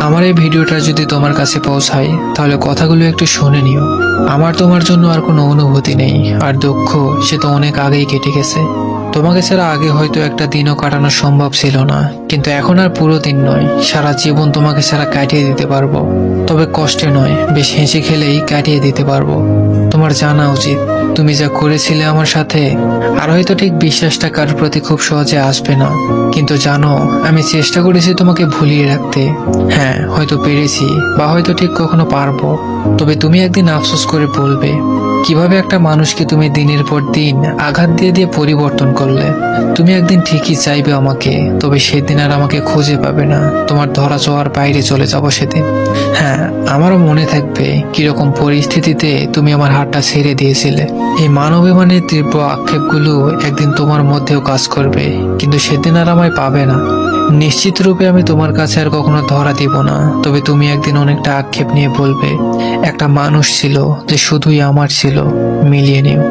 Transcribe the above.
আমার এই ভিডিওটা যদি তোমার কাছে পৌঁছায় তাহলে কথাগুলো একটু শুনে নিও। আমার তোমার জন্য আর কোনো অনুভূতি নেই, আর দুঃখ সে তো অনেক আগেই কেটে গেছে। তোমাকে ছাড়া আগে হয়তো একটা দিনও কাটানো সম্ভব ছিল না, কিন্তু এখন আর পুরো দিন নয়, সারা জীবন তোমাকে ছাড়া কাটিয়ে দিতে পারবো। তবে কষ্টে নয়, বেশ হেসে খেলেই কাটিয়ে দিতে পারবো। তোমার জানা উচিত তুমি যা করেছিলে আমার সাথে, আর হয়তো ঠিক বিশ্বাসটা কারোর প্রতি খুব সহজে আসবে না, কিন্তু জানো আমি চেষ্টা করেছি তোমাকে ভুলিয়ে রাখতে। হ্যাঁ, হয়তো পেরেছি, বা হয়তো ঠিক কখনো পারবো। তবে তুমি একদিন আফসোস করে বলবে কিভাবে একটা মানুষকে তুমি দিনের পর দিন আঘাত দিয়ে দিয়ে পরিবর্তন করলে। তুমি একদিন ঠিকই চাইবে আমাকে, তবে সেদিন আর আমাকে খুঁজে পাবে না। তোমার ধরা ছোঁয়ার বাইরে চলে যাব সেদিন। হ্যাঁ, আমারও মনে থাকবে কিরকম পরিস্থিতিতে তুমি আমার হাতটা ছেড়ে দিয়েছিলে। এই মানবিমানের তীব্র আক্ষেপগুলো একদিন তোমার মধ্যেও কাজ করবে, কিন্তু সেদিন আর আমায় পাবে না। নিশ্চিত রূপে আমি তোমার কাছে আর কখনো ধরা দিব না, তবে তুমি একদিন অনেকটা আক্ষেপ নিয়ে বলবে একটা মানুষ ছিল যে শুধুই আমার ছিল। মিলিয়ে নিও।